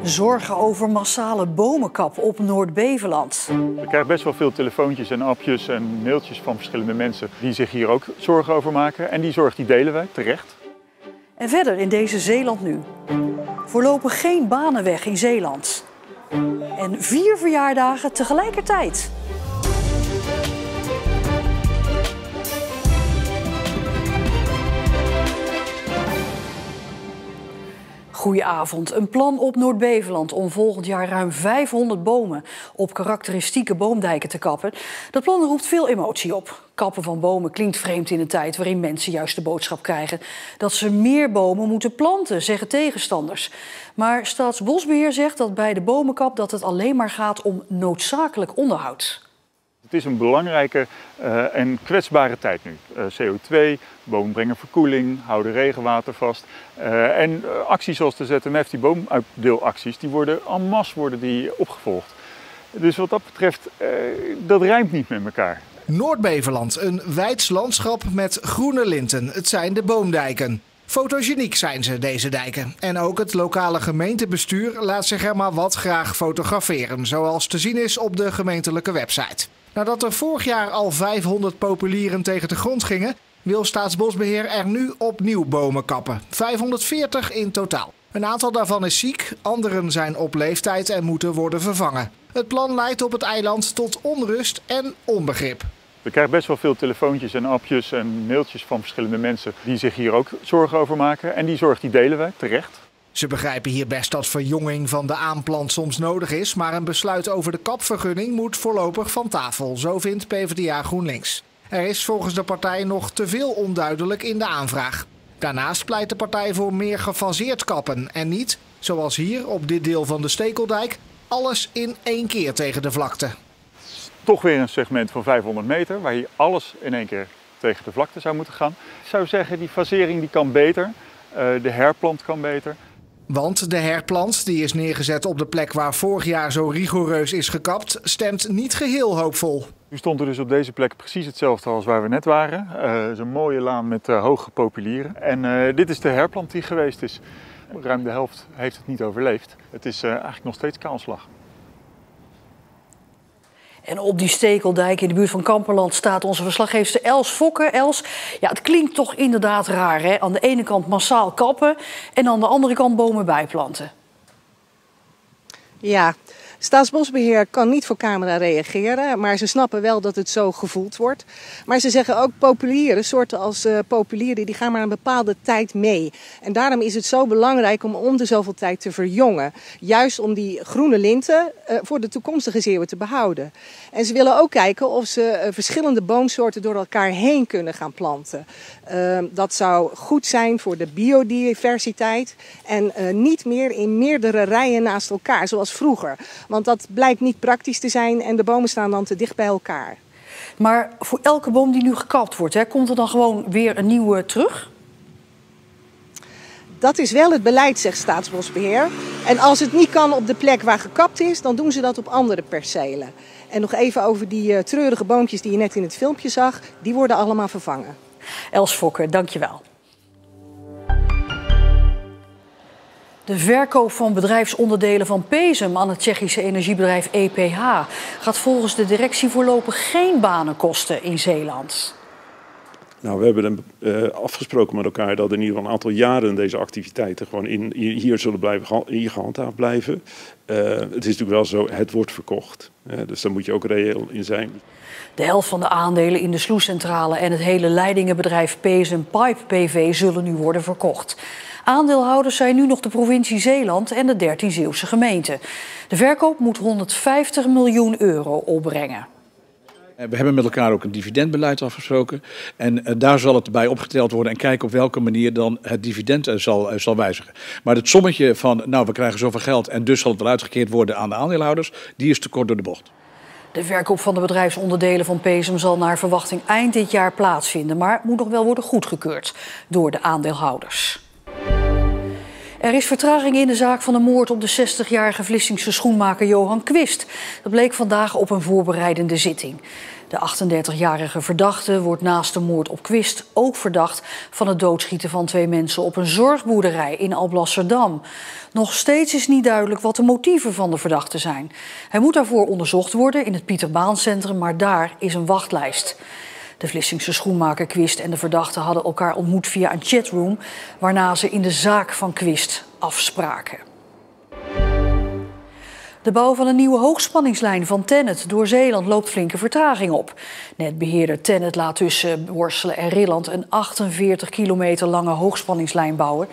Zorgen over massale bomenkap op Noord-Beveland. Ik krijg best wel veel telefoontjes en appjes en mailtjes van verschillende mensen die zich hier ook zorgen over maken. En die zorg die delen wij, terecht. En verder in deze Zeeland nu. Voorlopig geen banenweg in Zeeland. En 4 verjaardagen tegelijkertijd. Goedenavond. Een plan op Noord-Beveland om volgend jaar ruim 500 bomen op karakteristieke boomdijken te kappen. Dat plan roept veel emotie op. Kappen van bomen klinkt vreemd in een tijd waarin mensen juist de boodschap krijgen dat ze meer bomen moeten planten, zeggen tegenstanders. Maar Staatsbosbeheer zegt dat bij de bomenkap dat het alleen maar gaat om noodzakelijk onderhoud. Het is een belangrijke en kwetsbare tijd nu. CO2, bomen brengen verkoeling, houden regenwater vast. En acties zoals de ZMF, die boomuitdeelacties, die worden en masse opgevolgd. Dus wat dat betreft, dat rijmt niet met elkaar. Noord-Beveland, een weids landschap met groene linten. Het zijn de boomdijken. Fotogeniek zijn ze, deze dijken. En ook het lokale gemeentebestuur laat zich er maar wat graag fotograferen, zoals te zien is op de gemeentelijke website. Nadat er vorig jaar al 500 populieren tegen de grond gingen, wil Staatsbosbeheer er nu opnieuw bomen kappen. 540 in totaal. Een aantal daarvan is ziek, anderen zijn op leeftijd en moeten worden vervangen. Het plan leidt op het eiland tot onrust en onbegrip. We krijgen best wel veel telefoontjes en appjes en mailtjes van verschillende mensen die zich hier ook zorgen over maken. En die zorg die delen wij, terecht. Ze begrijpen hier best dat verjonging van de aanplant soms nodig is, maar een besluit over de kapvergunning moet voorlopig van tafel, zo vindt PvdA GroenLinks. Er is volgens de partij nog te veel onduidelijk in de aanvraag. Daarnaast pleit de partij voor meer gefaseerd kappen en niet, zoals hier op dit deel van de Stekeldijk, alles in één keer tegen de vlakte. Toch weer een segment van 500 meter waar hier alles in één keer tegen de vlakte zou moeten gaan. Ik zou zeggen, die fasering die kan beter, de herplant kan beter. Want de herplant, die is neergezet op de plek waar vorig jaar zo rigoureus is gekapt, stemt niet geheel hoopvol. Nu stond er dus op deze plek precies hetzelfde als waar we net waren. Het is een mooie laan met hoge populieren. En dit is de herplant die geweest is. Ruim de helft heeft het niet overleefd. Het is eigenlijk nog steeds kaalslag. En op die Stekeldijk in de buurt van Kamperland staat onze verslaggeefster Els Fokke. Els, ja, het klinkt toch inderdaad raar, hè? Aan de ene kant massaal kappen en aan de andere kant bomen bijplanten. Ja, Staatsbosbeheer kan niet voor camera reageren, maar ze snappen wel dat het zo gevoeld wordt. Maar ze zeggen ook populieren, soorten als populieren, die gaan maar een bepaalde tijd mee. En daarom is het zo belangrijk om de zoveel tijd te verjongen. Juist om die groene linten voor de toekomstige zeeuwen te behouden. En ze willen ook kijken of ze verschillende boomsoorten door elkaar heen kunnen gaan planten. Dat zou goed zijn voor de biodiversiteit en niet meer in meerdere rijen naast elkaar, zoals vroeger. Want dat blijkt niet praktisch te zijn en de bomen staan dan te dicht bij elkaar. Maar voor elke boom die nu gekapt wordt, hè, komt er dan gewoon weer een nieuwe terug? Dat is wel het beleid, zegt Staatsbosbeheer. En als het niet kan op de plek waar gekapt is, dan doen ze dat op andere percelen. En nog even over die treurige boompjes die je net in het filmpje zag. Die worden allemaal vervangen. Els Fokke, dankjewel. De verkoop van bedrijfsonderdelen van PESEM aan het Tsjechische energiebedrijf EPH gaat volgens de directie voorlopig geen banen kosten in Zeeland. Nou, we hebben afgesproken met elkaar dat in ieder geval een aantal jaren deze activiteiten gewoon hier zullen blijven, hier gehandhaafd blijven. Het is natuurlijk wel zo, het wordt verkocht. Dus daar moet je ook reëel in zijn. De helft van de aandelen in de Sloescentrale en het hele leidingenbedrijf PESEM Pipe BV zullen nu worden verkocht. Aandeelhouders zijn nu nog de provincie Zeeland en de 13 Zeeuwse gemeenten. De verkoop moet 150 miljoen euro opbrengen. We hebben met elkaar ook een dividendbeleid afgesproken. En daar zal het bij opgeteld worden en kijken op welke manier dan het dividend zal wijzigen. Maar het sommetje van, nou, we krijgen zoveel geld en dus zal het wel uitgekeerd worden aan de aandeelhouders, die is te kort door de bocht. De verkoop van de bedrijfsonderdelen van PESEM zal naar verwachting eind dit jaar plaatsvinden, maar moet nog wel worden goedgekeurd door de aandeelhouders. Er is vertraging in de zaak van de moord op de 60-jarige Vlissingse schoenmaker Johan Quist. Dat bleek vandaag op een voorbereidende zitting. De 38-jarige verdachte wordt naast de moord op Quist ook verdacht van het doodschieten van 2 mensen op een zorgboerderij in Alblasserdam. Nog steeds is niet duidelijk wat de motieven van de verdachte zijn. Hij moet daarvoor onderzocht worden in het Pieterbaancentrum, maar daar is een wachtlijst. De Vlissingse schoenmaker Quist en de verdachte hadden elkaar ontmoet via een chatroom, waarna ze in de zaak van Quist afspraken. De bouw van een nieuwe hoogspanningslijn van TenneT door Zeeland loopt flinke vertraging op. Netbeheerder TenneT laat tussen Borselen en Rilland een 48 kilometer lange hoogspanningslijn bouwen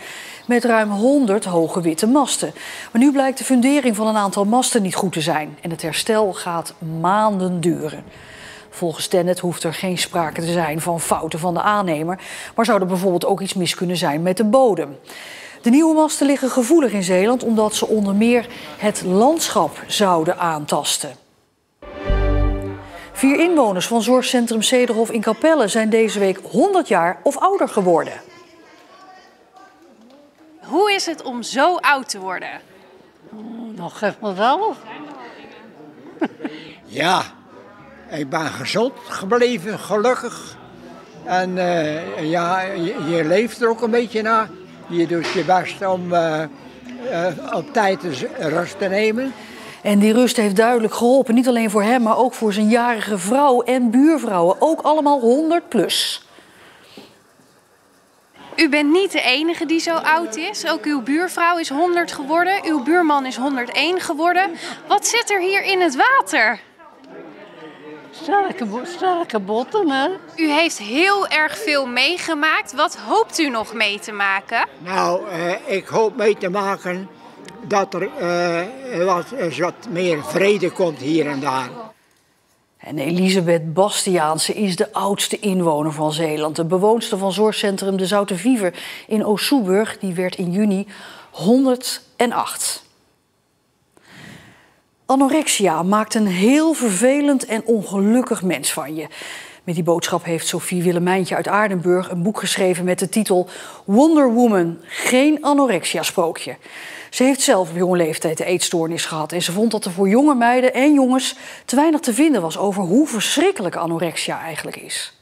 met ruim 100 hoge witte masten. Maar nu blijkt de fundering van een aantal masten niet goed te zijn en het herstel gaat maanden duren. Volgens TenneT hoeft er geen sprake te zijn van fouten van de aannemer, maar zou er bijvoorbeeld ook iets mis kunnen zijn met de bodem. De nieuwe masten liggen gevoelig in Zeeland omdat ze onder meer het landschap zouden aantasten. 4 inwoners van zorgcentrum Cederhof in Capelle zijn deze week 100 jaar of ouder geworden. Hoe is het om zo oud te worden? Nog even zelf. Ja, ik ben gezond gebleven, gelukkig. En ja, je leeft er ook een beetje naar. Je doet je best om op tijd rust te nemen. En die rust heeft duidelijk geholpen. Niet alleen voor hem, maar ook voor zijn jarige vrouw en buurvrouwen. Ook allemaal 100 plus. U bent niet de enige die zo oud is. Ook uw buurvrouw is 100 geworden. Uw buurman is 101 geworden. Wat zit er hier in het water? Sterke botten, hè? U heeft heel erg veel meegemaakt. Wat hoopt u nog mee te maken? Nou, ik hoop mee te maken dat er wat meer vrede komt hier en daar. En Elisabeth Bastiaanse is de oudste inwoner van Zeeland. De bewoonster van zorgcentrum De Zoute Viever in Oost-Soeburg. Die werd in juni 108. Anorexia maakt een heel vervelend en ongelukkig mens van je. Met die boodschap heeft Sophie Willemijntje uit Aardenburg een boek geschreven met de titel Wonder Woman, geen anorexia-sprookje. Ze heeft zelf op jonge leeftijd de eetstoornis gehad en ze vond dat er voor jonge meiden en jongens te weinig te vinden was over hoe verschrikkelijk anorexia eigenlijk is.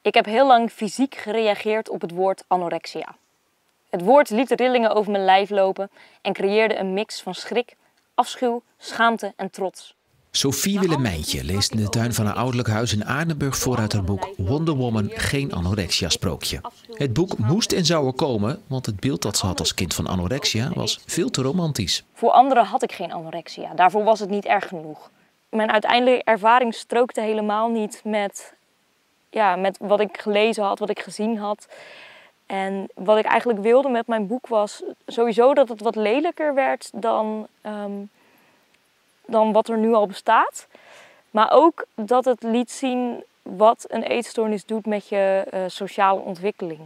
Ik heb heel lang fysiek gereageerd op het woord anorexia. Het woord liet de rillingen over mijn lijf lopen en creëerde een mix van schrik, afschuw, schaamte en trots. Sophie Willemijntje leest in de tuin van haar ouderlijk huis in Aardenburg voor uit haar boek Wonder Woman, geen anorexia-sprookje. Het boek moest en zou er komen, want het beeld dat ze had als kind van anorexia was veel te romantisch. Voor anderen had ik geen anorexia, daarvoor was het niet erg genoeg. Mijn uiteindelijke ervaring strookte helemaal niet met wat ik gelezen had, wat ik gezien had. En wat ik eigenlijk wilde met mijn boek was sowieso dat het wat lelijker werd dan wat er nu al bestaat. Maar ook dat het liet zien wat een eetstoornis doet met je sociale ontwikkeling.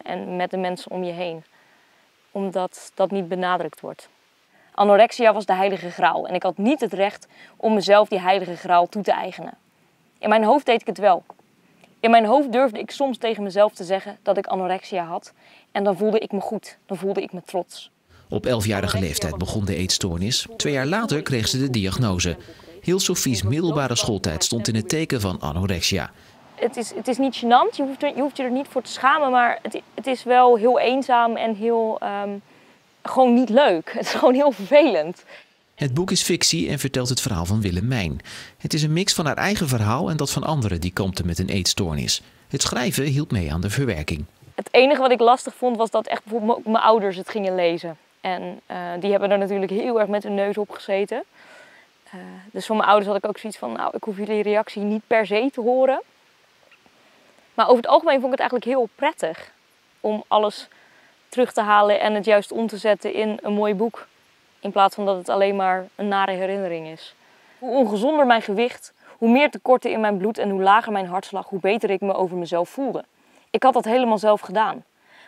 En met de mensen om je heen. Omdat dat niet benadrukt wordt. Anorexia was de heilige graal. En ik had niet het recht om mezelf die heilige graal toe te eigenen. In mijn hoofd deed ik het wel. In mijn hoofd durfde ik soms tegen mezelf te zeggen dat ik anorexia had. En dan voelde ik me goed. Dan voelde ik me trots. Op 11-jarige leeftijd begon de eetstoornis. 2 jaar later kreeg ze de diagnose. Heel Sophie's middelbare schooltijd stond in het teken van anorexia. Het is niet gênant, je hoeft je er niet voor te schamen, maar het is wel heel eenzaam en heel gewoon niet leuk. Het is gewoon heel vervelend. Het boek is fictie en vertelt het verhaal van Willemijn. Het is een mix van haar eigen verhaal en dat van anderen die kampten met een eetstoornis. Het schrijven hielp mee aan de verwerking. Het enige wat ik lastig vond was dat echt bijvoorbeeld mijn ouders het gingen lezen. En die hebben er natuurlijk heel erg met hun neus op gezeten. Dus van mijn ouders had ik ook zoiets van, nou, ik hoef jullie reactie niet per se te horen. Maar over het algemeen vond ik het eigenlijk heel prettig om alles terug te halen en het juist om te zetten in een mooi boek. In plaats van dat het alleen maar een nare herinnering is. Hoe ongezonder mijn gewicht, hoe meer tekorten in mijn bloed en hoe lager mijn hartslag, hoe beter ik me over mezelf voelde. Ik had dat helemaal zelf gedaan.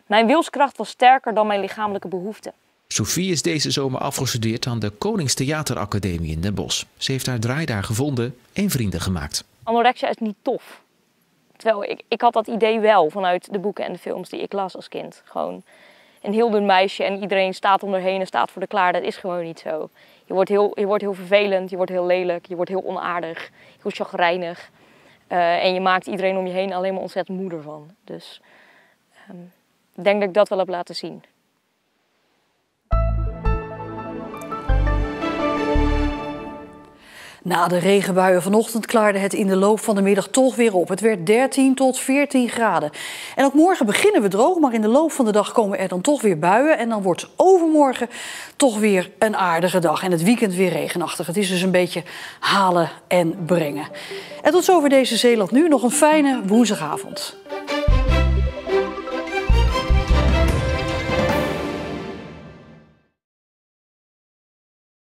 Mijn wilskracht was sterker dan mijn lichamelijke behoeften. Sophie is deze zomer afgestudeerd aan de Koningstheateracademie in Den Bosch. Ze heeft haar draai daar gevonden en vrienden gemaakt. Anorexia is niet tof. Terwijl ik had dat idee wel vanuit de boeken en de films die ik las als kind. Gewoon een heel dun meisje en iedereen staat om haar heen en staat voor de klaar. Dat is gewoon niet zo. Je wordt heel vervelend, je wordt heel lelijk, je wordt heel onaardig, heel chagrijnig. En je maakt iedereen om je heen alleen maar ontzettend moe ervan. Dus ik denk dat ik dat wel heb laten zien. Na de regenbuien vanochtend klaarde het in de loop van de middag toch weer op. Het werd 13 tot 14 graden. En ook morgen beginnen we droog, maar in de loop van de dag komen er dan toch weer buien. En dan wordt overmorgen toch weer een aardige dag. En het weekend weer regenachtig. Het is dus een beetje halen en brengen. En tot zover deze Zeeland Nu. Nog een fijne woensdagavond.